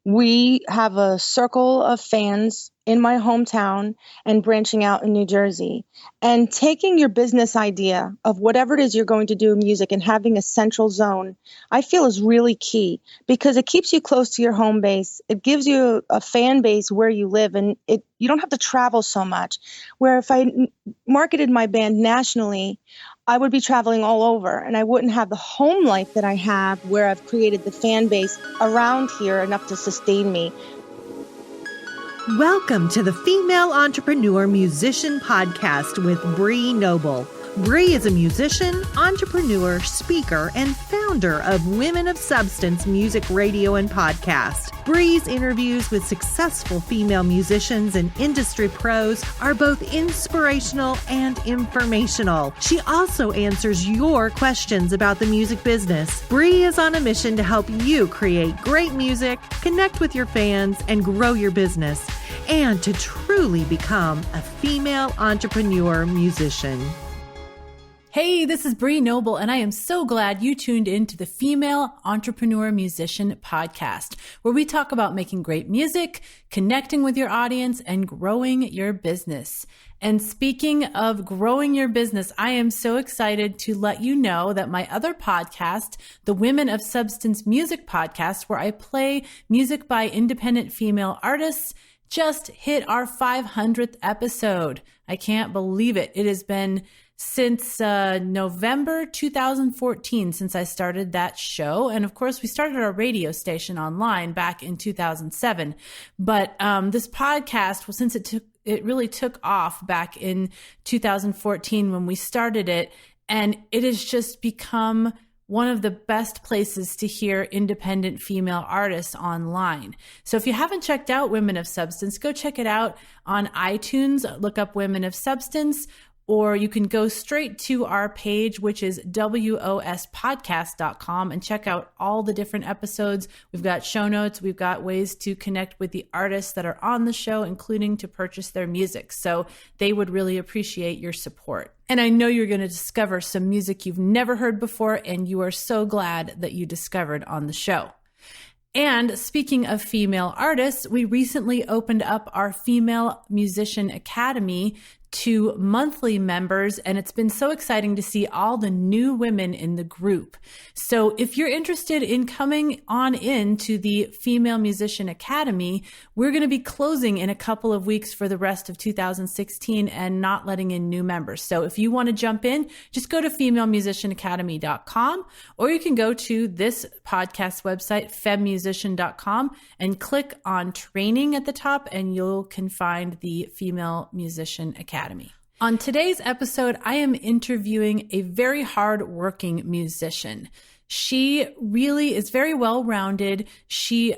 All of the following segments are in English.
We have a circle of fans in my hometown and branching out in New Jersey. And taking your business idea of whatever it is you're going to do in music and having a central zone, I feel is really key because it keeps you close to your home base. It gives you a fan base where you live, and you don't have to travel so much. Where if I marketed my band nationally, I would be traveling all over and I wouldn't have the home life that I have where I've created the fan base around here enough to sustain me. Welcome to the Female Entrepreneur Musician Podcast with Bree Noble. Bree is a musician, entrepreneur, speaker, and founder of Women of Substance Music Radio and Podcast. Bree's interviews with successful female musicians and industry pros are both inspirational and informational. She also answers your questions about the music business. Bree is on a mission to help you create great music, connect with your fans, and grow your business, and to truly become a female entrepreneur musician. Hey, this is Bree Noble, and I am so glad you tuned in to the Female Entrepreneur Musician Podcast, where we talk about making great music, connecting with your audience, and growing your business. And speaking of growing your business, I am so excited to let you know that my other podcast, the Women of Substance Music Podcast, where I play music by independent female artists, just hit our 500th episode. I can't believe it. It has been since November 2014 since I started that show. And of course, we started our radio station online back in 2007. But this podcast, well, since it really took off back in 2014 when we started it, and it has just become one of the best places to hear independent female artists online. So if you haven't checked out Women of Substance, go check it out on iTunes. Look up Women of Substance. Or you can go straight to our page, which is wospodcast.com, and check out all the different episodes. We've got show notes. We've got ways to connect with the artists that are on the show, including to purchase their music. So they would really appreciate your support. And I know you're going to discover some music you've never heard before, and you are so glad that you discovered on the show. And speaking of female artists, we recently opened up our Female Musician Academy to monthly members, and it's been so exciting to see all the new women in the group. So if you're interested in coming on into the Female Musician Academy, we're going to be closing in a couple of weeks for the rest of 2016 and not letting in new members. So if you want to jump in, just go to femalemusicianacademy.com, or you can go to this podcast website, femmusician.com, and click on training at the top, and you can find the Female Musician Academy. On today's episode, I am interviewing a very hard-working musician. She really is very well-rounded. She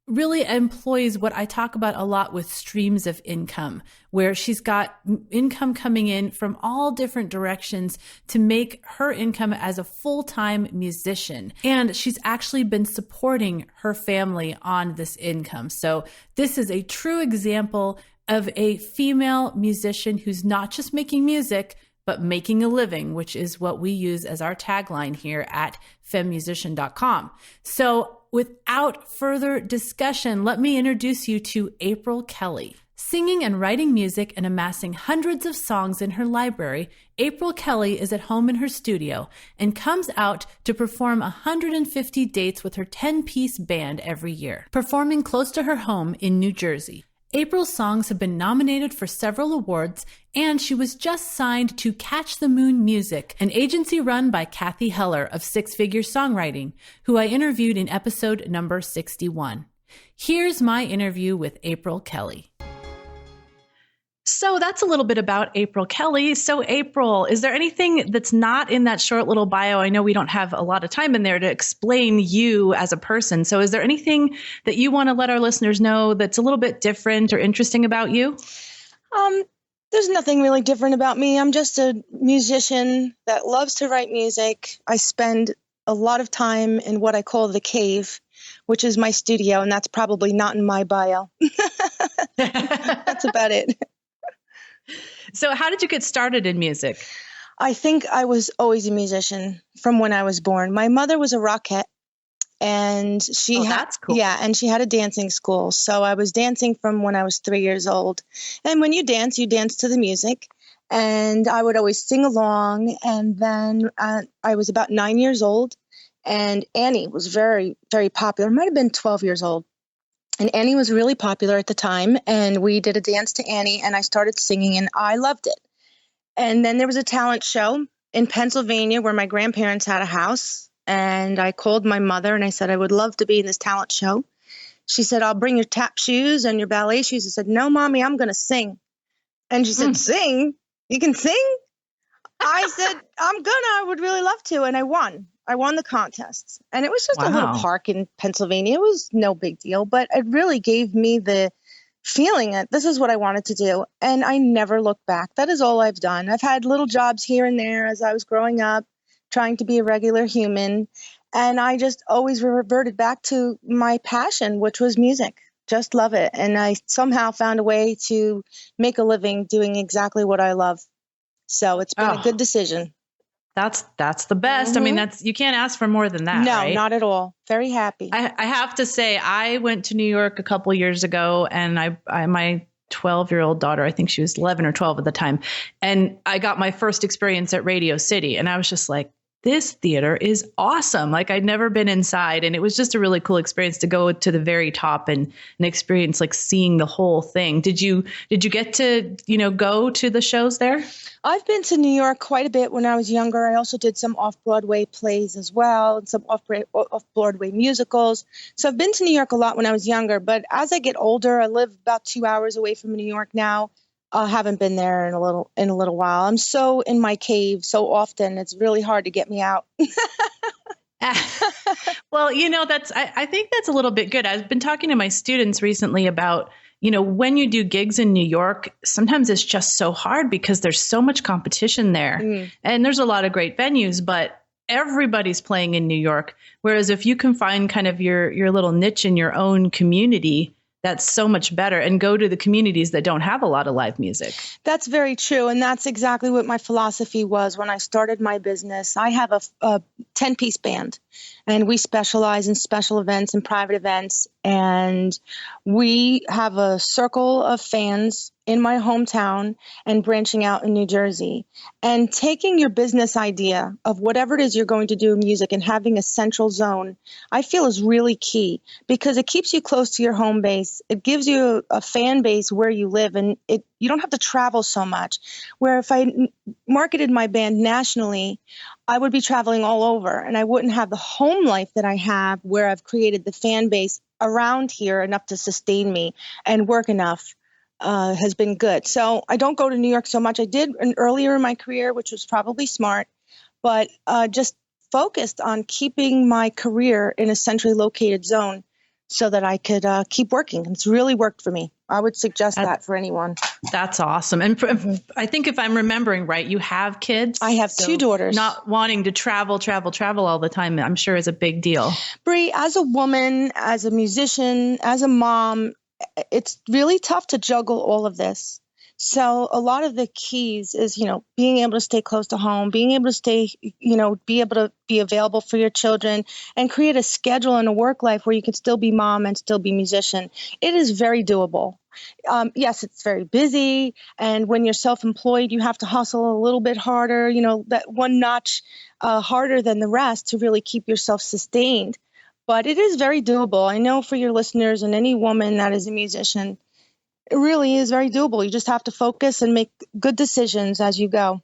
really employs what I talk about a lot with streams of income, where she's got income coming in from all different directions to make her income as a full-time musician. And she's actually been supporting her family on this income. So this is a true example of a female musician who's not just making music, but making a living, which is what we use as our tagline here at femmusician.com. So without further discussion, let me introduce you to April Kelly. Singing and writing music and amassing hundreds of songs in her library, April Kelly is at home in her studio and comes out to perform 150 dates with her 10-piece band every year, performing close to her home in New Jersey. April's songs have been nominated for several awards, and she was just signed to Catch the Moon Music, an agency run by Kathy Heller of Six Figure Songwriting, who I interviewed in episode number 61. Here's my interview with April Kelly. So that's a little bit about April Kelly. So April, is there anything that's not in that short little bio? I know we don't have a lot of time in there to explain you as a person. So is there anything that you want to let our listeners know that's a little bit different or interesting about you? There's nothing really different about me. I'm just a musician that loves to write music. I spend a lot of time in what I call the cave, which is my studio, and that's probably not in my bio. That's about it. So how did you get started in music? I think I was always a musician from when I was born. My mother was a rockette, And she that's cool. yeah, and she had a dancing school. So I was dancing from when I was 3 years old. And when you dance to the music. And I would always sing along. And then I was about 9 years old, and Annie was very, very popular. Might have been 12 years old. And Annie was really popular at the time. And we did a dance to Annie, and I started singing, and I loved it. And then there was a talent show in Pennsylvania where my grandparents had a house. And I called my mother and I said, I would love to be in this talent show. She said, I'll bring your tap shoes and your ballet shoes. I said, no, Mommy, I'm going to sing. And she said, Sing? You can sing? I said, I would really love to. And I won. I won the contest. And it was just a little park in Pennsylvania. It was no big deal, but it really gave me the feeling that this is what I wanted to do. And I never looked back. That is all I've done. I've had little jobs here and there as I was growing up, trying to be a regular human. And I just always reverted back to my passion, which was music. Just love it. And I somehow found a way to make a living doing exactly what I love. So it's been a good decision. That's the best. Mm-hmm. I mean, you can't ask for more than that. No, right? Not at all. Very happy. I have to say, I went to New York a couple years ago, and my 12-year-old daughter, I think she was 11 or 12 at the time, and I got my first experience at Radio City, and I was just like, this theater is awesome. Like, I'd never been inside, and it was just a really cool experience to go to the very top and experience like seeing the whole thing. Did you get to, go to the shows there? I've been to New York quite a bit when I was younger. I also did some off-Broadway plays as well, and some off-Broadway musicals. So I've been to New York a lot when I was younger, but as I get older, I live about 2 hours away from New York now. I haven't been there in a little while. I'm so in my cave so often, it's really hard to get me out. Well, I think that's a little bit good. I've been talking to my students recently about, when you do gigs in New York, sometimes it's just so hard because there's so much competition there. And there's a lot of great venues, but everybody's playing in New York. Whereas if you can find kind of your little niche in your own community, that's so much better, and go to the communities that don't have a lot of live music. That's very true. And that's exactly what my philosophy was when I started my business. I have a 10-piece band, and we specialize in special events and private events. And we have a circle of fans in my hometown and branching out in New Jersey. And taking your business idea of whatever it is you're going to do in music and having a central zone, I feel is really key, because it keeps you close to your home base. It gives you a fan base where you live, and you don't have to travel so much. Where if I marketed my band nationally, I would be traveling all over, and I wouldn't have the home life that I have where I've created the fan base around here enough to sustain me, and work enough has been good. So I don't go to New York so much. I did earlier in my career, which was probably smart, but just focused on keeping my career in a centrally located zone so that I could keep working. It's really worked for me. I would suggest that for anyone. That's awesome. And I think if I'm remembering right, you have kids. I have 2 daughters. Not wanting to travel all the time, I'm sure is a big deal. Bree, as a woman, as a musician, as a mom, it's really tough to juggle all of this. So a lot of the keys is, being able to stay close to home, being able to stay, be able to be available for your children, and create a schedule and a work life where you can still be mom and still be musician. It is very doable. Yes, it's very busy. And when you're self-employed, you have to hustle a little bit harder, that one notch harder than the rest to really keep yourself sustained. But it is very doable. I know for your listeners and any woman that is a musician, it really is very doable. You just have to focus and make good decisions as you go.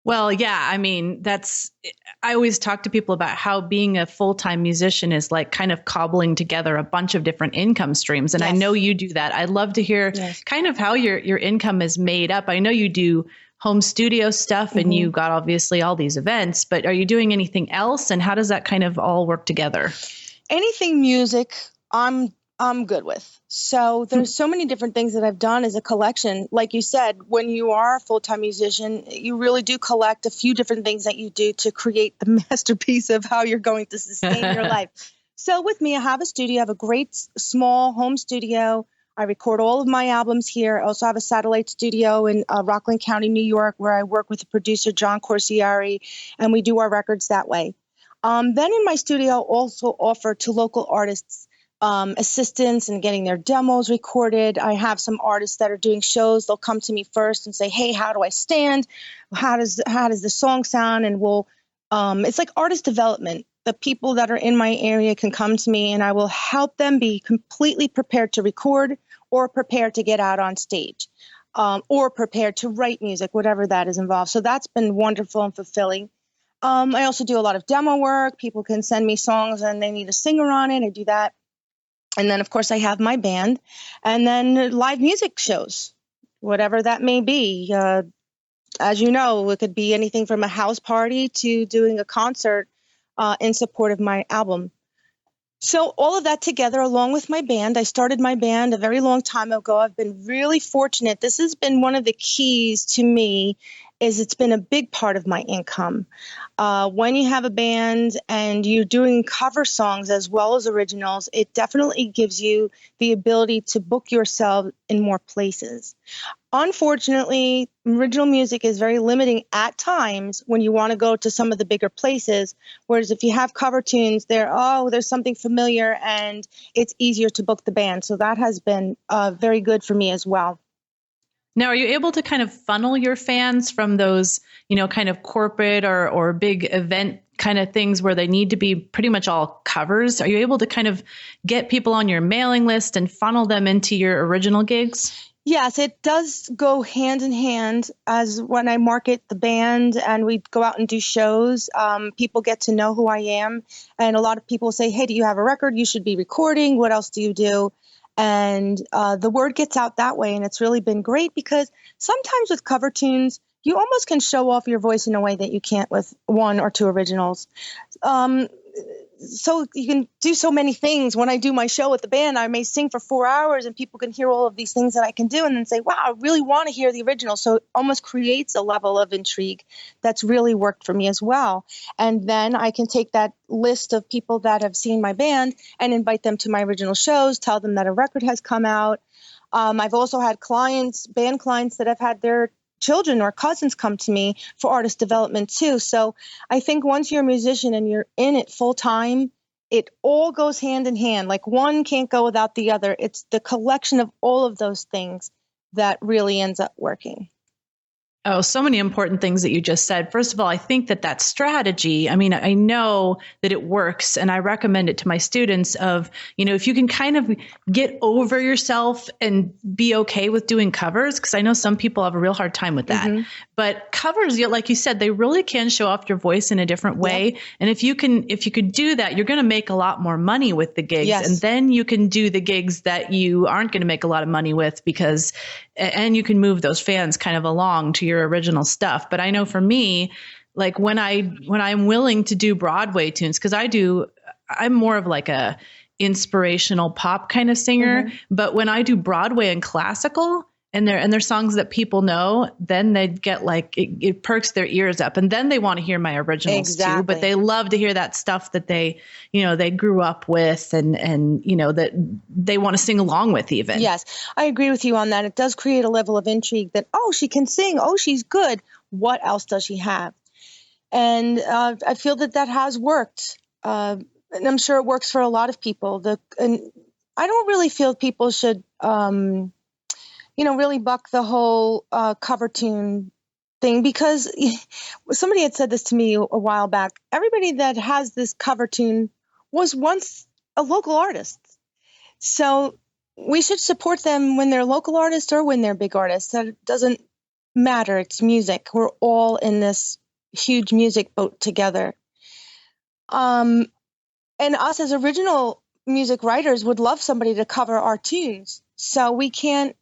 Well, yeah, I mean, I always talk to people about how being a full-time musician is like kind of cobbling together a bunch of different income streams. And yes. I know you do that. I'd love to hear kind of how your income is made up. I know you do home studio stuff and you got obviously all these events, but are you doing anything else? And how does that kind of all work together? Anything music, I'm good with. So there's so many different things that I've done as a collection. Like you said, when you are a full-time musician, you really do collect a few different things that you do to create the masterpiece of how you're going to sustain your life. So with me, I have a studio. I have a great small home studio. I record all of my albums here. I also have a satellite studio in Rockland County, New York, where I work with the producer, John Corsiari, and we do our records that way. Then in my studio, I'll also offer to local artists assistance in getting their demos recorded. I have some artists that are doing shows. They'll come to me first and say, "Hey, how do I stand? How does the song sound?" And it's like artist development. The people that are in my area can come to me, and I will help them be completely prepared to record, or prepared to get out on stage, or prepared to write music, whatever that is involved. So that's been wonderful and fulfilling. I also do a lot of demo work. People can send me songs and they need a singer on it. I do that. And then, of course, I have my band, and then live music shows, whatever that may be. As you know, it could be anything from a house party to doing a concert in support of my album. So all of that together, along with my band, I started my band a very long time ago. I've been really fortunate. This has been one of the keys to me, is it's been a big part of my income. When you have a band and you're doing cover songs as well as originals, it definitely gives you the ability to book yourself in more places. Unfortunately, original music is very limiting at times when you want to go to some of the bigger places. Whereas if you have cover tunes, there's something familiar and it's easier to book the band. So that has been very good for me as well. Now, are you able to kind of funnel your fans from those, kind of corporate or big event kind of things where they need to be pretty much all covers? Are you able to kind of get people on your mailing list and funnel them into your original gigs? Yes, it does go hand in hand. As when I market the band and we go out and do shows, people get to know who I am. And a lot of people say, "Hey, do you have a record? You should be recording. What else do you do?" And the word gets out that way. And it's really been great, because sometimes with cover tunes, you almost can show off your voice in a way that you can't with one or two originals. So you can do so many things. When I do my show with the band, I may sing for 4 hours and people can hear all of these things that I can do and then say, "Wow, I really want to hear the original." So it almost creates a level of intrigue that's really worked for me as well. And then I can take that list of people that have seen my band and invite them to my original shows, tell them that a record has come out. I've also had band clients that have had their children or cousins come to me for artist development too. So I think once you're a musician and you're in it full time, it all goes hand in hand. Like one can't go without the other. It's the collection of all of those things that really ends up working. Oh, so many important things that you just said. First of all, I think that strategy, I mean, I know that it works, and I recommend it to my students of, if you can kind of get over yourself and be okay with doing covers, because I know some people have a real hard time with that. Mm-hmm. But covers, like you said, they really can show off your voice in a different way. Yeah. And if you could do that, you're going to make a lot more money with the gigs. Yes. And then you can do the gigs that you aren't going to make a lot of money with, and you can move those fans kind of along to your original stuff. But I know for me, like when I'm willing to do Broadway tunes, because I'm more of like a inspirational pop kind of singer. Mm-hmm. But when I do Broadway and classical, and they're songs that people know, then they get like, it perks their ears up, and then they want to hear my originals too. But they love to hear that stuff that they grew up with, and that they want to sing along with even. Yes, I agree with you on that. It does create a level of intrigue that, oh, she can sing. Oh, she's good. What else does she have? And I feel that has worked. And I'm sure it works for a lot of people. And I don't really feel people should, really buck the whole cover tune thing, because somebody had said this to me a while back. Everybody that has this cover tune was once a local artist. So we should support them when they're local artists or when they're big artists. That doesn't matter. It's music. We're all in this huge music boat together. And us as original music writers would love somebody to cover our tunes. So we can't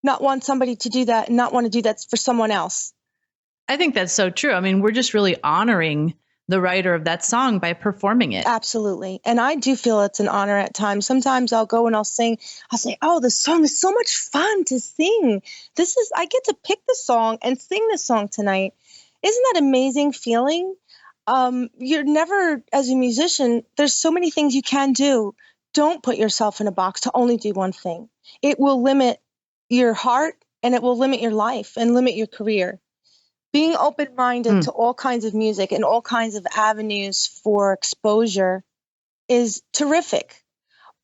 not want somebody to do that and not want to do that for someone else. I think that's so true. I mean, we're just really honoring the writer of that song by performing it. Absolutely. And I do feel it's an honor at times. Sometimes I'll go and I'll say, "Oh, this song is so much fun to sing. I get to pick the song and sing this song tonight." Isn't that an amazing feeling? You're never, as a musician, there's so many things you can do. Don't put yourself in a box to only do one thing. It will limit your heart, and it will limit your life and limit your career. Being open-minded to all kinds of music and all kinds of avenues for exposure is terrific.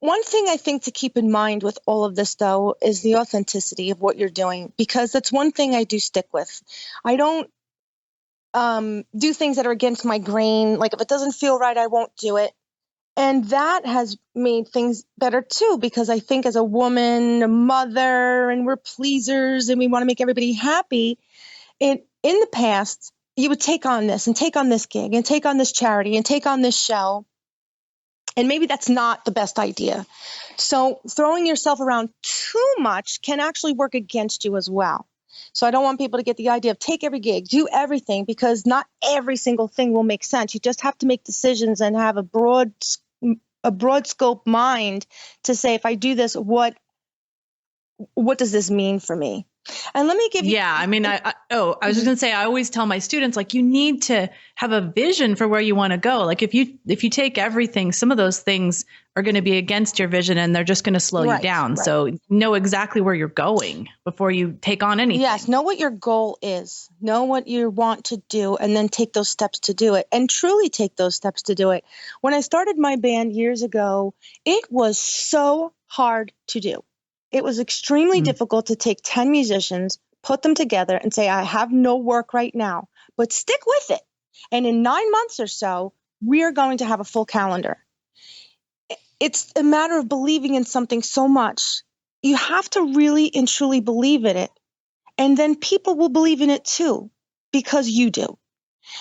One thing I think to keep in mind with all of this, though, is the authenticity of what you're doing, because that's one thing I do stick with. I don't do things that are against my grain. Like if it doesn't feel right, I won't do it. And that has made things better too, because I think as a woman, a mother, and we're pleasers and we want to make everybody happy. In the past, you would take on this and take on this gig and take on this charity and take on this show. And maybe that's not the best idea. So throwing yourself around too much can actually work against you as well. So I don't want people to get the idea of take every gig, do everything, because not every single thing will make sense. You just have to make decisions and have a broad scope mind to say, if I do this, what does this mean for me? And let me give you. Yeah. I mean, I was just going to say, I always tell my students, like, you need to have a vision for where you want to go. Like if you take everything, some of those things are going to be against your vision and they're just going to slow you down. Right. So know exactly where you're going before you take on anything. Yes. Know what your goal is, know what you want to do, and then take those steps to do it, and truly take those steps to do it. When I started my band years ago, it was so hard to do. It was extremely difficult to take 10 musicians, put them together and say, I have no work right now, but stick with it. And in 9 months or so, we are going to have a full calendar. It's a matter of believing in something so much. You have to really and truly believe in it. And then people will believe in it too, because you do.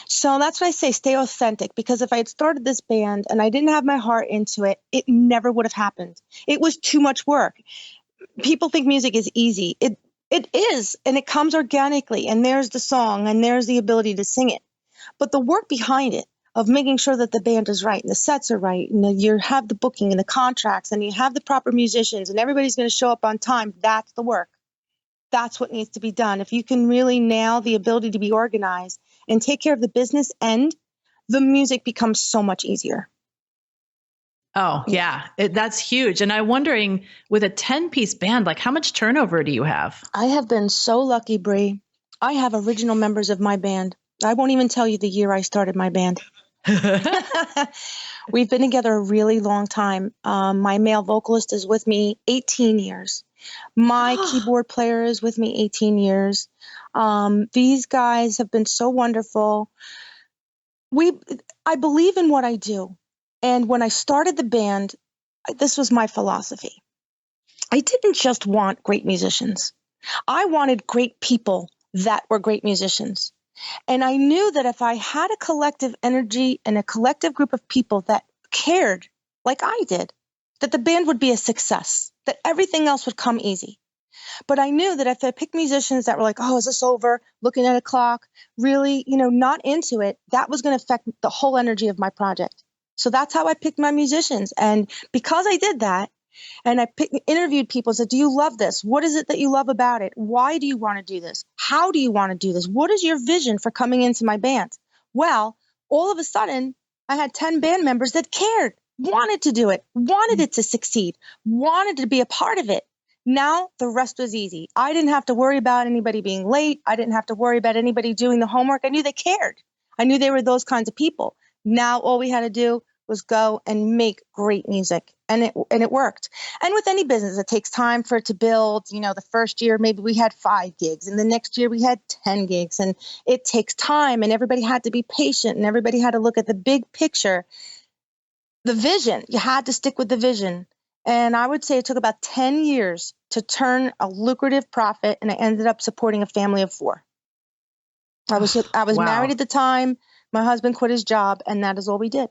So that's what I say, stay authentic, because if I had started this band and I didn't have my heart into it, it never would have happened. It was too much work. People think music is easy. It is, and it comes organically, and there's the song, and there's the ability to sing it. But the work behind it, of making sure that the band is right, and the sets are right, and that you have the booking and the contracts, and you have the proper musicians, and everybody's going to show up on time, that's the work. That's what needs to be done. If you can really nail the ability to be organized and take care of the business end, the music becomes so much easier. Oh, yeah. That's huge. And I'm wondering, with a 10-piece band, like how much turnover do you have? I have been so lucky, Bree. I have original members of my band. I won't even tell you the year I started my band. We've been together a really long time. My male vocalist is with me 18 years. My keyboard player is with me 18 years. These guys have been so wonderful. I believe in what I do. And when I started the band, this was my philosophy. I didn't just want great musicians. I wanted great people that were great musicians. And I knew that if I had a collective energy and a collective group of people that cared like I did, that the band would be a success, that everything else would come easy. But I knew that if I picked musicians that were like, oh, is this over? Looking at a clock, really, not into it, that was going to affect the whole energy of my project. So that's how I picked my musicians. And because I did that, and I interviewed people and said, do you love this? What is it that you love about it? Why do you want to do this? How do you want to do this? What is your vision for coming into my band? Well, all of a sudden, I had 10 band members that cared, wanted to do it, wanted it to succeed, wanted to be a part of it. Now the rest was easy. I didn't have to worry about anybody being late. I didn't have to worry about anybody doing the homework. I knew they cared. I knew they were those kinds of people. Now all we had to do was go and make great music. And it worked. And with any business, it takes time for it to build. The first year, maybe we had 5 gigs, and the next year we had 10 gigs, and it takes time, and everybody had to be patient, and everybody had to look at the big picture. The vision, you had to stick with the vision. And I would say it took about 10 years to turn a lucrative profit, and I ended up supporting a family of 4. I was wow. Married at the time. My husband quit his job, and that is all we did.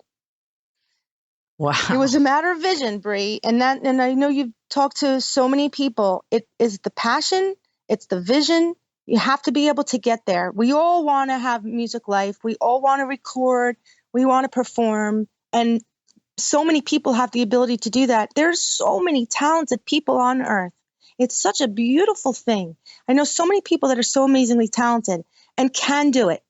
Wow. It was a matter of vision, Bree. And I know you've talked to so many people. It is the passion. It's the vision. You have to be able to get there. We all want to have music life. We all want to record. We want to perform. And so many people have the ability to do that. There's so many talented people on earth. It's such a beautiful thing. I know so many people that are so amazingly talented and can do it.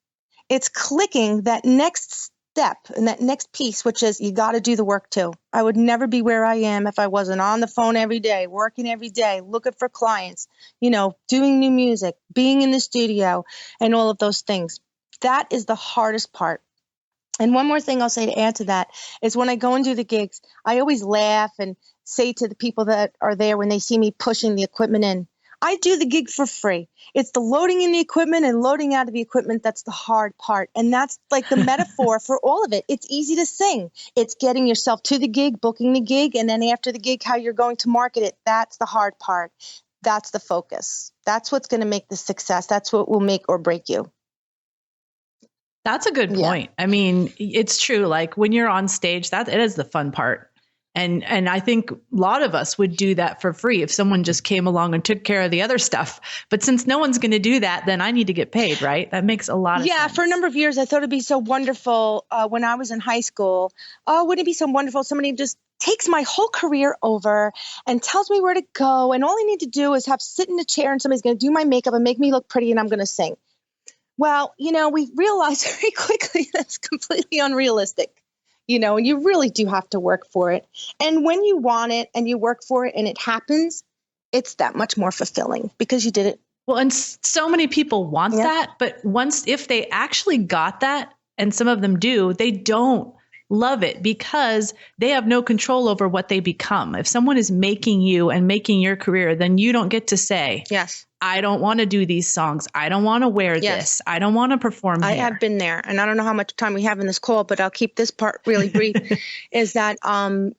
It's clicking that next step and that next piece, which is you got to do the work too. I would never be where I am if I wasn't on the phone every day, working every day, looking for clients, doing new music, being in the studio, and all of those things. That is the hardest part. And one more thing I'll say to add to that is when I go and do the gigs, I always laugh and say to the people that are there when they see me pushing the equipment in, I do the gig for free. It's the loading in the equipment and loading out of the equipment that's the hard part. And that's like the metaphor for all of it. It's easy to sing. It's getting yourself to the gig, booking the gig, and then after the gig, how you're going to market it. That's the hard part. That's the focus. That's what's going to make the success. That's what will make or break you. That's a good point. Yeah. I mean, it's true. Like when you're on stage, it is the fun part. And I think a lot of us would do that for free if someone just came along and took care of the other stuff. But since no one's going to do that, then I need to get paid, right? That makes a lot of sense. Yeah, for a number of years, I thought it'd be so wonderful when I was in high school. Oh, wouldn't it be so wonderful? Somebody just takes my whole career over and tells me where to go. And all I need to do is sit in a chair and somebody's going to do my makeup and make me look pretty and I'm going to sing. Well, we realized very quickly that's completely unrealistic. And you really do have to work for it. And when you want it and you work for it and it happens, it's that much more fulfilling because you did it. Well, and so many people want that, but if they actually got that, and some of them do, they don't love it because they have no control over what they become. If someone is making you and making your career, then you don't get to say, yes, I don't want to do these songs. I don't want to wear this. I don't want to perform here. I have been there, and I don't know how much time we have in this call, but I'll keep this part really brief, is that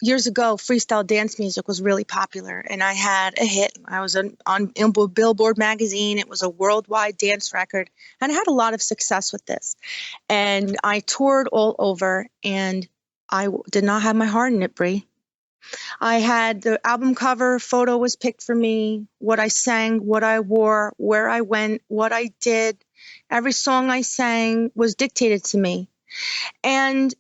years ago, freestyle dance music was really popular, and I had a hit. I was on Billboard magazine. It was a worldwide dance record, and I had a lot of success with this. And I toured all over, and I did not have my heart in it, Bree. I had the album cover photo was picked for me, what I sang, what I wore, where I went, what I did. Every song I sang was dictated to me. And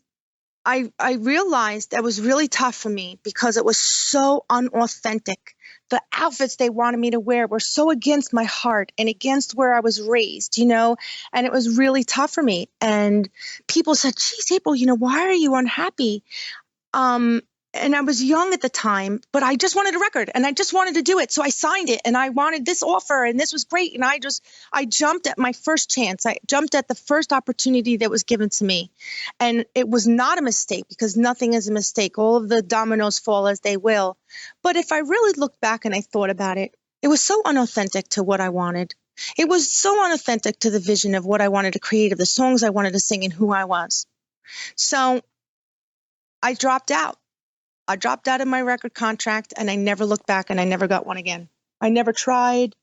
I realized that was really tough for me because it was so unauthentic. The outfits they wanted me to wear were so against my heart and against where I was raised, and it was really tough for me. And people said, geez, April, why are you unhappy? And I was young at the time, but I just wanted a record and I just wanted to do it. So I signed it and I wanted this offer and this was great. And I jumped at my first chance. I jumped at the first opportunity that was given to me. And it was not a mistake because nothing is a mistake. All of the dominoes fall as they will. But if I really looked back and I thought about it, it was so unauthentic to what I wanted. It was so unauthentic to the vision of what I wanted to create, of the songs I wanted to sing and who I was. So I dropped out. I dropped out of my record contract and I never looked back and I never got one again. I never tried.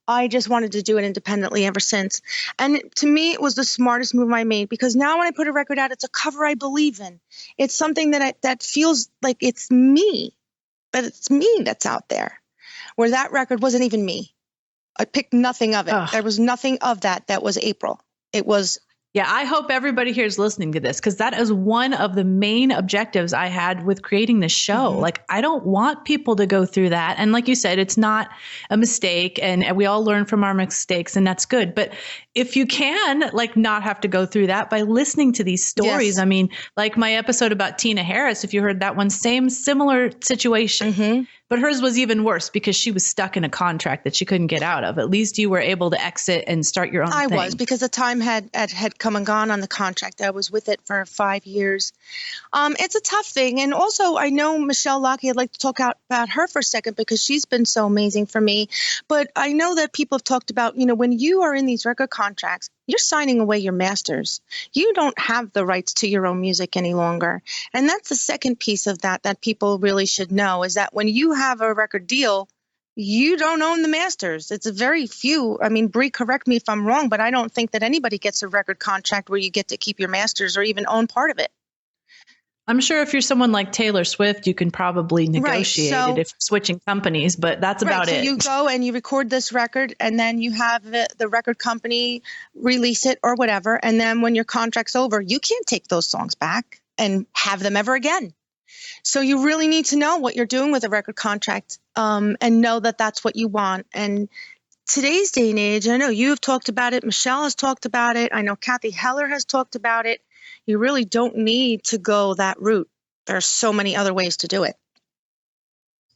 I just wanted to do it independently ever since. And to me, it was the smartest move I made because now when I put a record out, it's a cover I believe in. It's something that feels like it's me, but it's me that's out there. Where that record wasn't even me. I picked nothing of it. Ugh. There was nothing of that was April. It was. Yeah, I hope everybody here is listening to this because that is one of the main objectives I had with creating this show. Mm-hmm. Like, I don't want people to go through that. And like you said, it's not a mistake and we all learn from our mistakes and that's good. But if you can not have to go through that by listening to these stories, yes. I mean, like my episode about Tina Harris, if you heard that one, similar situation. Mm-hmm. But hers was even worse because she was stuck in a contract that she couldn't get out of. At least you were able to exit and start your own thing. I was, because the time had come and gone on the contract. I was with it for 5 years. It's a tough thing. And also, I know Michelle Lockie, I'd like to talk about her for a second because she's been so amazing for me. But I know that people have talked about, when you are in these record contracts, you're signing away your masters. You don't have the rights to your own music any longer. And that's the second piece of that people really should know is that when you have a record deal, you don't own the masters. It's a very few. I mean, Bree, correct me if I'm wrong, but I don't think that anybody gets a record contract where you get to keep your masters or even own part of it. I'm sure if you're someone like Taylor Swift, you can probably negotiate it if switching companies, but that's about it. So you go and you record this record and then you have the record company release it or whatever. And then when your contract's over, you can't take those songs back and have them ever again. So you really need to know what you're doing with a record contract and know that that's what you want. And today's day and age, I know you have talked about it. Michelle has talked about it. I know Kathy Heller has talked about it. you really don't need to go that route. There's so many other ways to do it.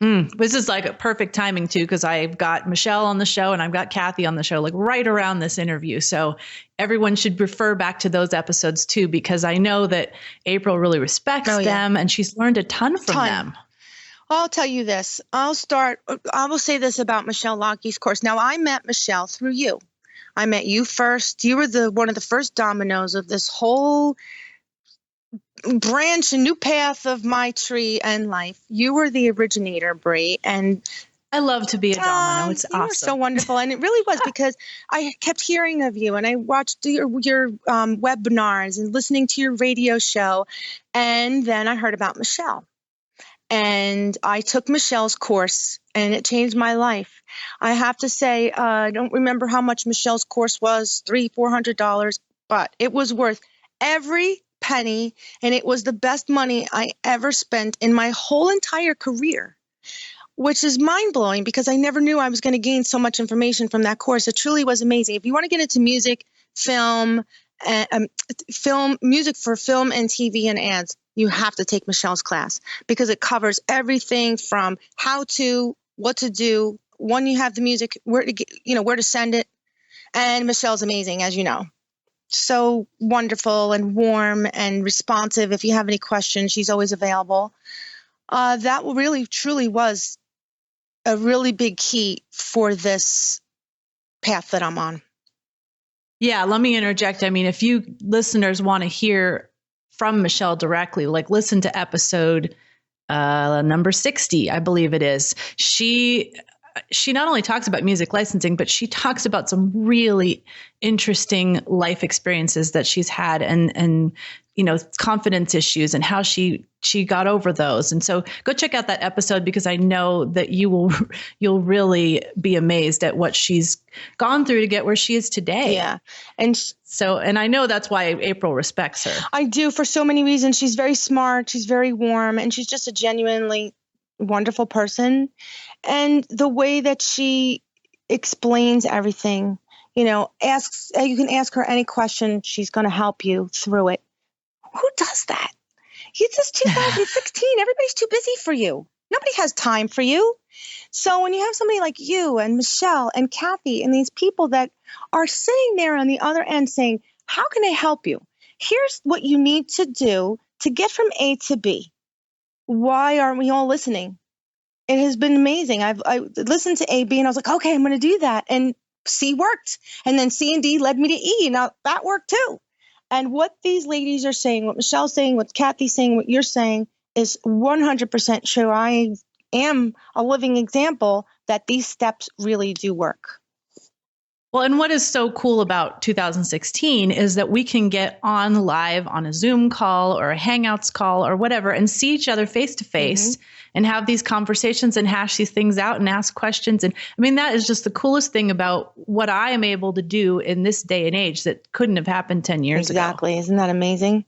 This is like a perfect timing too, because I've got Michelle on the show and I've got Kathy on the show, like right around this interview. So everyone should refer back to those episodes too, because I know that April really respects them and she's learned a ton from them. I'll tell you this. I will say this about Michelle Lockey's course. Now, I met Michelle through you. I met you first. You were one of the first dominoes of this whole branch, a new path of my tree and life. You were the originator, Bree, and I love to be a domino. It's awesome. You were so wonderful, and it really was because I kept hearing of you, and I watched your webinars and listening to your radio show, and then I heard about Michelle, and I took Michelle's course, and it changed my life. I have to say, I don't remember how much Michelle's course was, $300-400, but it was worth every penny, and it was the best money I ever spent in my whole entire career, which is mind-blowing because I never knew I was going to gain so much information from that course. It truly was amazing. If you want to get into music, music for film and TV and ads, you have to take Michelle's class because it covers everything from how to, what to do, when you have the music, where to send it. And Michelle's amazing, as you know. So wonderful and warm and responsive. If you have any questions, she's always available. That really, truly was a really big key for this path that I'm on. Yeah, let me interject. I mean, if you listeners want to hear from Michelle directly, like listen to episode number 60, I believe it is. She not only talks about music licensing, but she talks about some really interesting life experiences that she's had and confidence issues and how she got over those. And so go check out that episode because I know that you'll really be amazed at what she's gone through to get where she is today. Yeah. And I know that's why April respects her. I do, for so many reasons. She's very smart. She's very warm, and she's just a genuinely wonderful person. And the way that she explains everything, you can ask her any question. She's going to help you through it. Who does that? It's 2016. Everybody's too busy for you. Nobody has time for you. So when you have somebody like you and Michelle and Kathy and these people that are sitting there on the other end saying, how can I help you? Here's what you need to do to get from A to B. Why aren't we all listening? It has been amazing. I listened to A, B, and I was like, okay, I'm going to do that. And C worked. And then C and D led me to E. Now that worked too. And what these ladies are saying, what Michelle's saying, what Kathy's saying, what you're saying is 100% true. I am a living example that these steps really do work. Well, and what is so cool about 2016 is that we can get on live on a Zoom call or a Hangouts call or whatever and see each other face to face and have these conversations and hash these things out and ask questions. And I mean, that is just the coolest thing about what I am able to do in this day and age that couldn't have happened 10 years ago. Exactly. Isn't that amazing?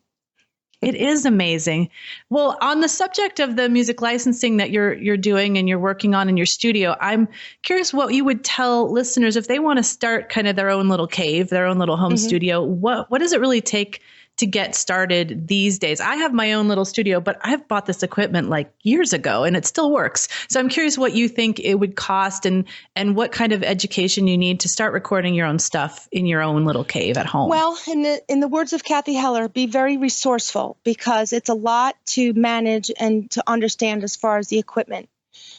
It is amazing. Well, on the subject of the music licensing that you're doing and you're working on in your studio, I'm curious what you would tell listeners if they want to start kind of their own little cave, their own little home studio. What does it really take to get started these days? I have my own little studio, but I've bought this equipment like years ago and it still works. So I'm curious what you think it would cost and what kind of education you need to start recording your own stuff in your own little cave at home. Well, in the words of Kathy Heller, be very resourceful because it's a lot to manage and to understand as far as the equipment.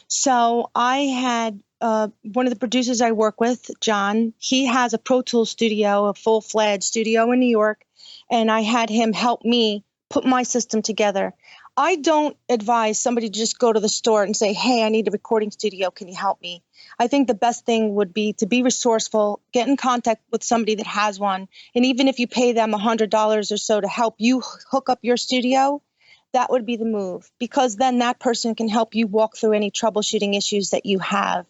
So I had one of the producers I work with, John, he has a Pro Tools studio, a full-fledged studio in New York. And I had him help me put my system together. I don't advise somebody to just go to the store and say, hey, I need a recording studio. Can you help me? I think the best thing would be to be resourceful, get in contact with somebody that has one. And even if you pay them $100 or so to help you hook up your studio, that would be the move, because then that person can help you walk through any troubleshooting issues that you have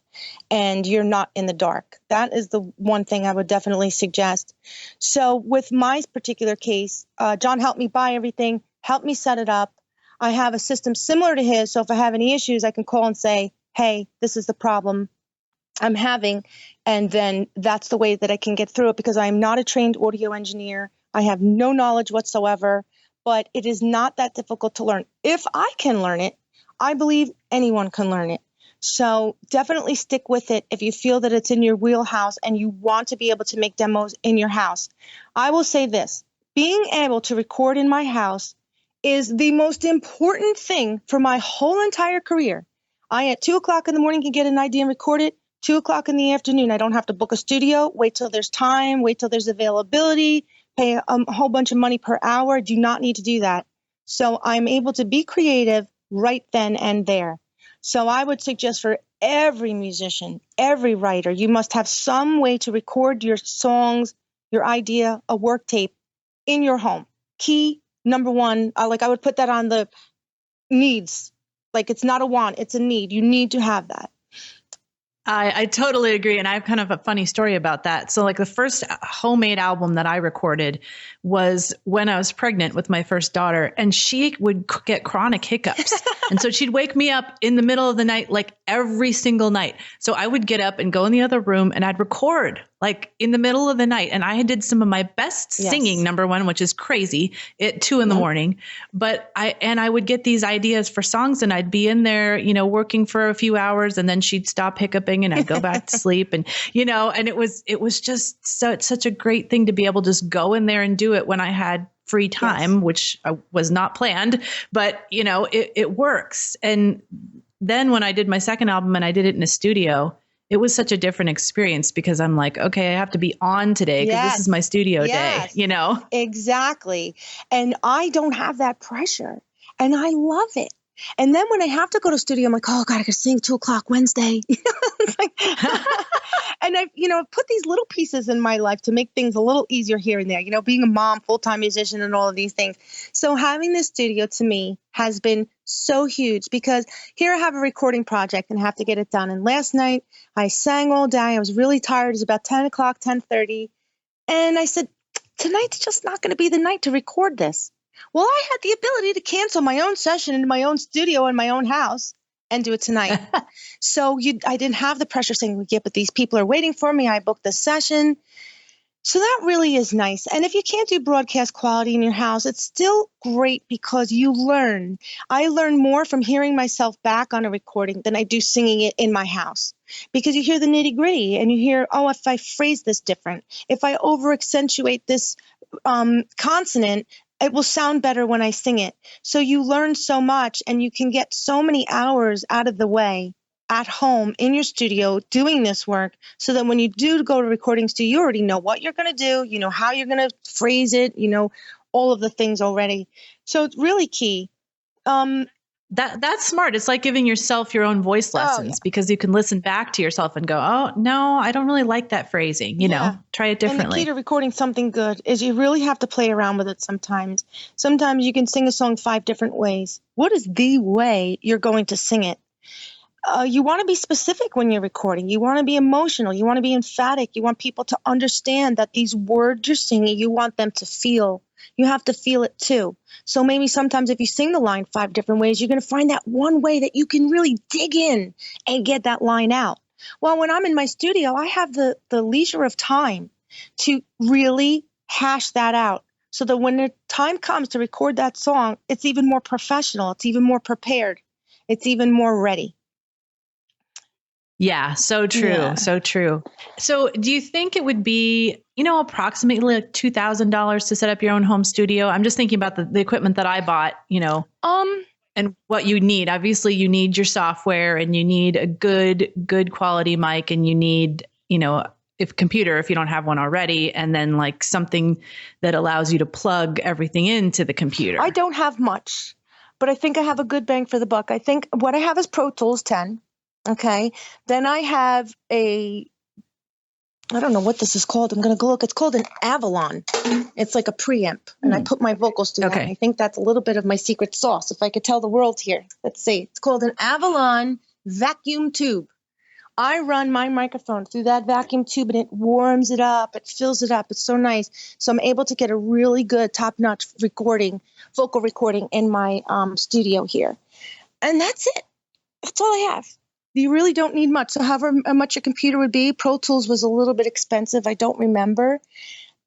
and you're not in the dark. That is the one thing I would definitely suggest. So with my particular case, John helped me buy everything, helped me set it up. I have a system similar to his, so if I have any issues, I can call and say, hey, this is the problem I'm having, and then that's the way that I can get through it, because I'm not a trained audio engineer. I have no knowledge whatsoever. but it is not that difficult to learn. If I can learn it, I believe anyone can learn it. So definitely stick with it if you feel that it's in your wheelhouse and you want to be able to make demos in your house. I will say this, being able to record in my house is the most important thing for my whole entire career. I at 2:00 in the morning can get an idea and record it. 2:00 in the afternoon, I don't have to book a studio, wait till there's time, wait till there's availability, pay a whole bunch of money per hour. Do not need to do that. So I'm able to be creative right then and there. So I would suggest for every musician, every writer, you must have some way to record your songs, your idea, a work tape in your home. Key number one, I would put that on the needs. Like it's not a want, it's a need. You need to have that. I totally agree. And I have kind of a funny story about that. So like the first homemade album that I recorded was when I was pregnant with my first daughter, and she would get chronic hiccups. And so she'd wake me up in the middle of the night, like every single night. So I would get up and go in the other room and I'd record like in the middle of the night. And I did some of my best singing, number one, which is crazy at 2 a.m. But I would get these ideas for songs and I'd be in there, you know, working for a few hours and then she'd stop hiccuping and I'd go back to sleep. And, you know, and it was just such a great thing to be able to just go in there and do it when I had free time, which was not planned, but you know, it works. And then when I did my second album and I did it in a studio, it was such a different experience because I'm like, okay, I have to be on today because this is my studio day, you know? Exactly. And I don't have that pressure and I love it. And then when I have to go to studio, I'm like, oh God, I gotta sing 2:00 Wednesday. And I've, you know, put these little pieces in my life to make things a little easier here and there, you know, being a mom, full-time musician and all of these things. So having this studio to me has been so huge because here I have a recording project and have to get it done. And last night I sang all day. I was really tired. It was about 10 o'clock, 10:30. And I said, tonight's just not going to be the night to record this. Well, I had the ability to cancel my own session in my own studio in my own house and do it tonight. So I didn't have the pressure saying, yeah, but these people are waiting for me. I booked this session. So that really is nice. And if you can't do broadcast quality in your house, it's still great because you learn. I learn more from hearing myself back on a recording than I do singing it in my house because you hear the nitty gritty and you hear, oh, if I phrase this different, if I over accentuate this consonant, it will sound better when I sing it. So you learn so much and you can get so many hours out of the way at home in your studio doing this work so that when you do go to recording studio, you already know what you're going to do, you know how you're going to phrase it, you know, all of the things already. So it's really key. That's smart. It's like giving yourself your own voice lessons because you can listen back to yourself and go, oh, no, I don't really like that phrasing. You know, try it differently. And the key to recording something good is you really have to play around with it sometimes. Sometimes you can sing a song 5 different ways. What is the way you're going to sing it? You want to be specific when you're recording. You want to be emotional. You want to be emphatic. You want people to understand that these words you're singing, you want them to feel. You have to feel it too. So maybe sometimes if you sing the line 5 different ways, you're going to find that one way that you can really dig in and get that line out. Well, when I'm in my studio, I have the leisure of time to really hash that out so that when the time comes to record that song, it's even more professional. It's even more prepared. It's even more ready. Yeah, so true. Yeah. So true. So do you think it would be, you know, approximately like $2,000 to set up your own home studio? I'm just thinking about the equipment that I bought, you know, and what you need. Obviously, you need your software and you need a good quality mic and you need, you know, if you don't have one already, and then like something that allows you to plug everything into the computer. I don't have much, but I think I have a good bang for the buck. I think what I have is Pro Tools 10. Okay. Then I have I don't know what this is called. I'm going to go look. It's called an Avalon. It's like a preamp. And I put my vocals through that. I think that's a little bit of my secret sauce. If I could tell the world here. Let's see. It's called an Avalon vacuum tube. I run my microphone through that vacuum tube and it warms it up. It fills it up. It's so nice. So I'm able to get a really good top-notch vocal recording in my studio here. And that's it. That's all I have. You really don't need much. So however much a computer would be, Pro Tools was a little bit expensive. I don't remember.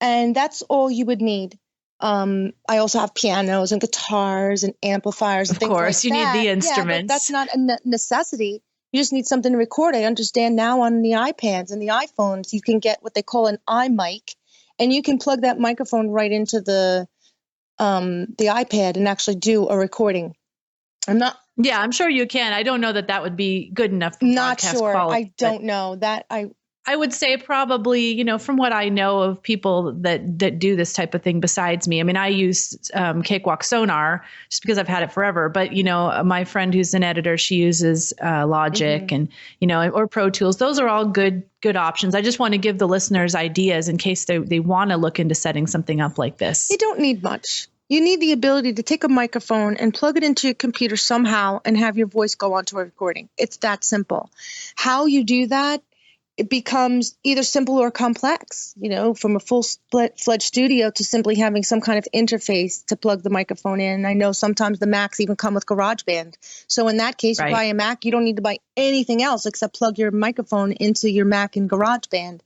And that's all you would need. I also have pianos and guitars and amplifiers and Of things like that. course, you need the Yeah, instruments. but that's not a necessity. You just need something to record. I understand now on the iPads and the iPhones, you can get what they call an iMic, and you can plug that microphone right into the iPad and actually do a recording. Yeah, I'm sure you can. I don't know that would be good enough for Not broadcast sure. quality. I don't know that. I would say probably, from what I know of people that do this type of thing besides me. I mean, I use Cakewalk Sonar just because I've had it forever. But, my friend who's an editor, she uses Logic and, or Pro Tools. Those are all good options. I just want to give the listeners ideas in case they want to look into setting something up like this. You don't need much. You need the ability to take a microphone and plug it into your computer somehow and have your voice go onto a recording. It's that simple. How you do that, it becomes either simple or complex, from a full-fledged studio to simply having some kind of interface to plug the microphone in. I know sometimes the Macs even come with GarageBand. So in that case, you buy a Mac, you don't need to buy anything else except plug your microphone into your Mac and GarageBand.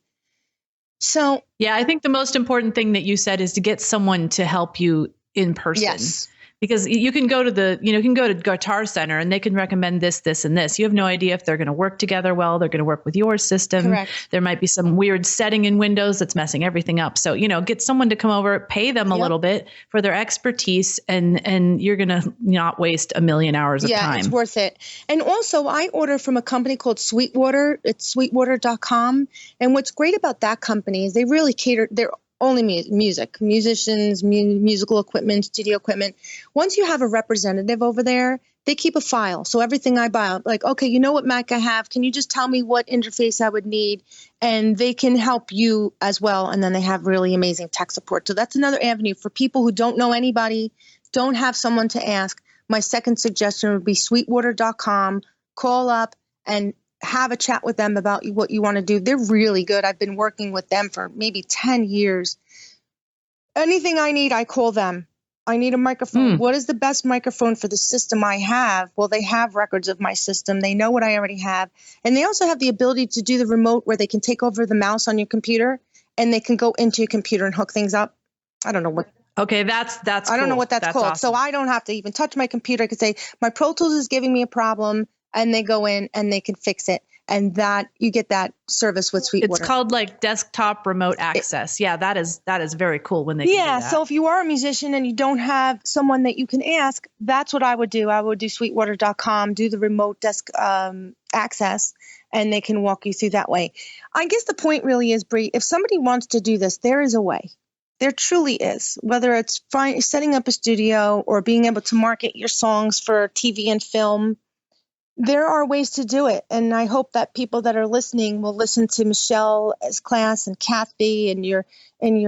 So yeah, I think the most important thing that you said is to get someone to help you in person. Yes. Because you can go to Guitar Center and they can recommend this, this, and this. You have no idea if they're going to work together well. They're going to work with your system. Correct. There might be some weird setting in Windows that's messing everything up. So, get someone to come over, pay them a little bit for their expertise, and you're going to not waste a million hours of time. Yeah, it's worth it. And also, I order from a company called Sweetwater. It's sweetwater.com. And what's great about that company is they really cater. They're only music, musicians, musical equipment, studio equipment. Once you have a representative over there, they keep a file. So everything I buy, like, okay, you know what Mac I have? Can you just tell me what interface I would need? And they can help you as well. And then they have really amazing tech support. So that's another avenue for people who don't know anybody, don't have someone to ask. My second suggestion would be sweetwater.com. Call up and have a chat with them about what you want to do. They're really good. I've been working with them for maybe 10 years. Anything I need, I call them. I need a microphone. What is the best microphone for the system I have? Well, they have records of my system. They know what I already have. And they also have the ability to do the remote where they can take over the mouse on your computer and they can go into your computer and hook things up. I don't know what. Okay, that's I don't know what that's called. Awesome. So I don't have to even touch my computer. I can say, my Pro Tools is giving me a problem. And they go in and they can fix it. And that you get that service with Sweetwater. It's called like desktop remote access. That is very cool when they can do that. So if you are a musician and you don't have someone that you can ask, that's what I would do. I would do sweetwater.com, do the remote desk access, and they can walk you through that way. I guess the point really is, Bree, if somebody wants to do this, there is a way. There truly is, whether it's setting up a studio or being able to market your songs for TV and film. There are ways to do it. And I hope that people that are listening will listen to Michelle's class and Kathy and your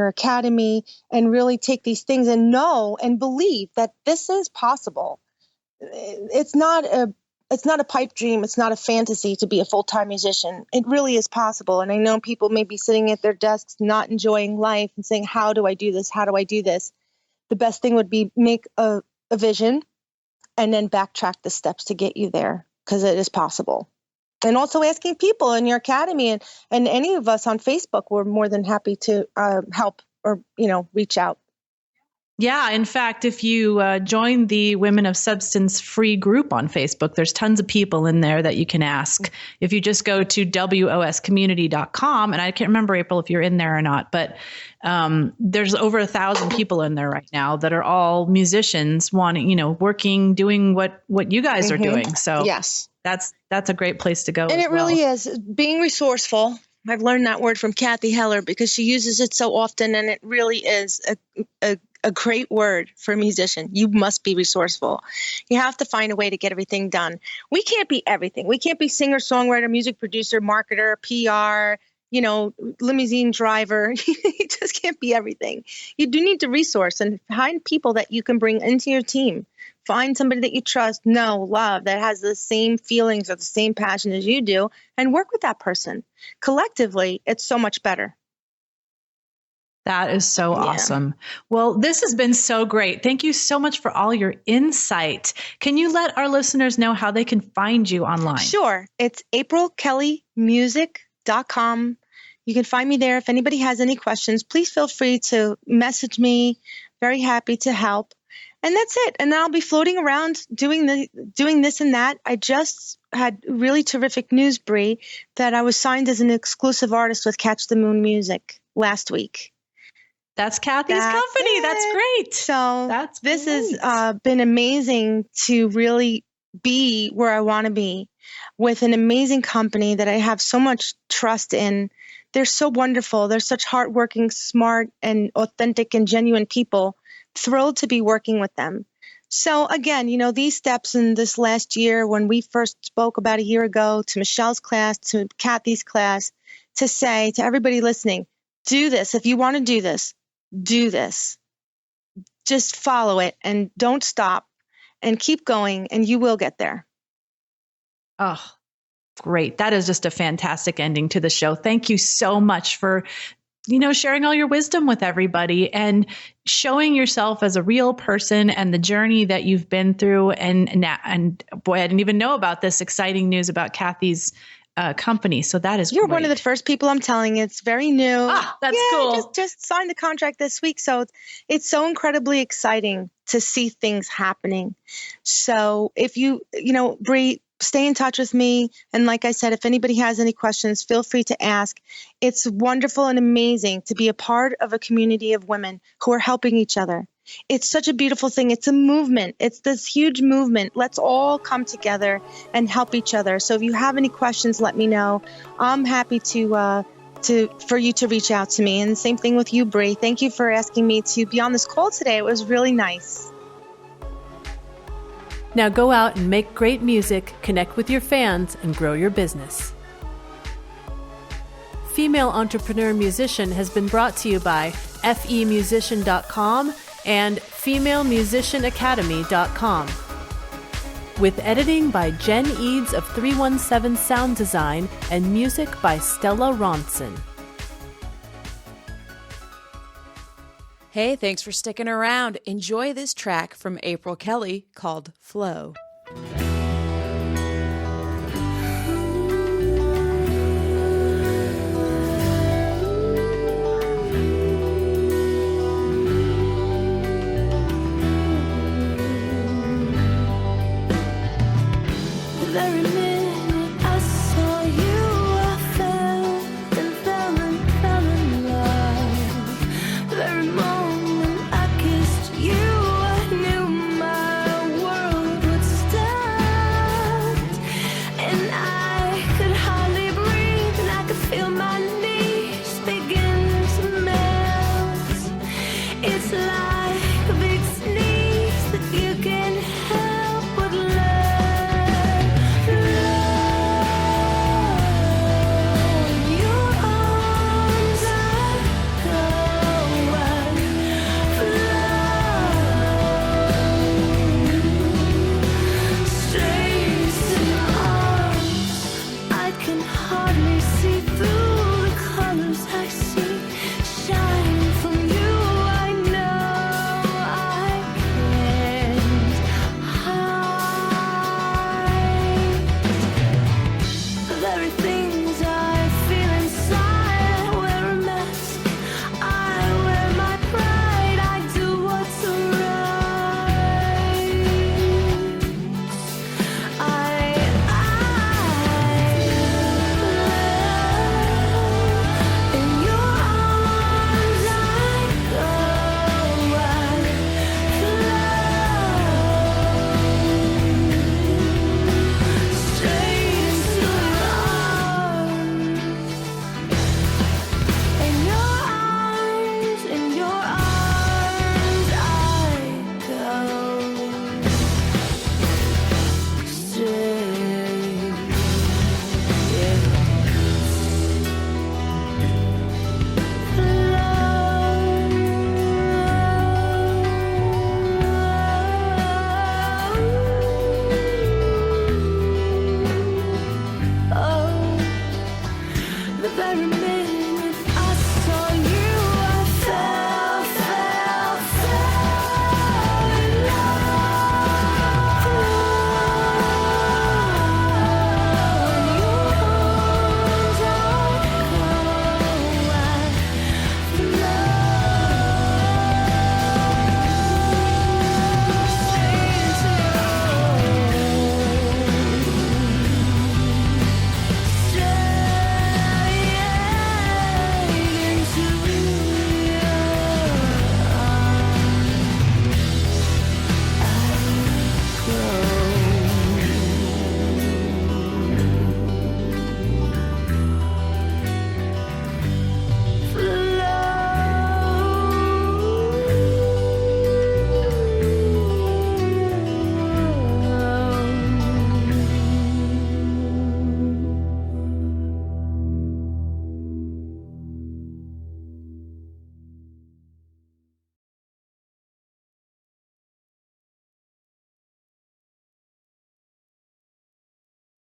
academy and really take these things and know and believe that this is possible. It's not a pipe dream. It's not a fantasy to be a full-time musician. It really is possible. And I know people may be sitting at their desks, not enjoying life and saying, how do I do this? How do I do this? The best thing would be make a vision and then backtrack the steps to get you there. Because it is possible. And also asking people in your academy and any of us on Facebook, we're more than happy to help or, reach out. Yeah. In fact, if you join the Women of Substance free group on Facebook, there's tons of people in there that you can ask. If you just go to woscommunity.com, and I can't remember, April, if you're in there or not, but there's over 1,000 people in there right now that are all musicians wanting, working, doing what you guys are doing. So yes, that's a great place to go. And it really is being resourceful. I've learned that word from Kathy Heller because she uses it so often, and it really is a great word for a musician. You must be resourceful. You have to find a way to get everything done. We can't be everything. We can't be singer, songwriter, music producer, marketer, PR, limousine driver. You just can't be everything. You do need to resource and find people that you can bring into your team. Find somebody that you trust, know, love, that has the same feelings or the same passion as you do, and work with that person. Collectively, it's so much better. That is so awesome. Well, this has been so great. Thank you so much for all your insight. Can you let our listeners know how they can find you online? Sure. It's aprilkellymusic.com. You can find me there. If anybody has any questions, please feel free to message me, very happy to help. And that's it. And I'll be floating around doing this and that. I just had really terrific news, Bree, that I was signed as an exclusive artist with Catch the Moon Music last week. That's Kathy's company. That's great. So this has been amazing to really be where I want to be with an amazing company that I have so much trust in. They're so wonderful. They're such hardworking, smart, and authentic and genuine people. Thrilled to be working with them. So again, these steps in this last year, when we first spoke about a year ago, to Michelle's class, to Kathy's class, to say to everybody listening, do this. If you want to do this, do this. Just follow it and don't stop and keep going, and you will get there. Oh, great. That is just a fantastic ending to the show. Thank you so much for sharing all your wisdom with everybody and showing yourself as a real person and the journey that you've been through. And boy, I didn't even know about this exciting news about Kathy's company. So that is You're great. one of the first people I'm telling. It's very new. That's cool. Just signed the contract this week. So it's so incredibly exciting to see things happening. So if Bree, stay in touch with me. And like I said, if anybody has any questions, feel free to ask. It's wonderful and amazing to be a part of a community of women who are helping each other. It's such a beautiful thing. It's a movement. It's this huge movement. Let's all come together and help each other. So if you have any questions, let me know. I'm happy for you to reach out to me. And the same thing with you, Bree. Thank you for asking me to be on this call today. It was really nice. Now go out and make great music, connect with your fans, and grow your business. Female Entrepreneur Musician has been brought to you by FEM63.com and FemaleMusicianAcademy.com. With editing by Jen Eads of 317 Sound Design and music by Stella Ronson. Hey, thanks for sticking around. Enjoy this track from April Kelly called Flow.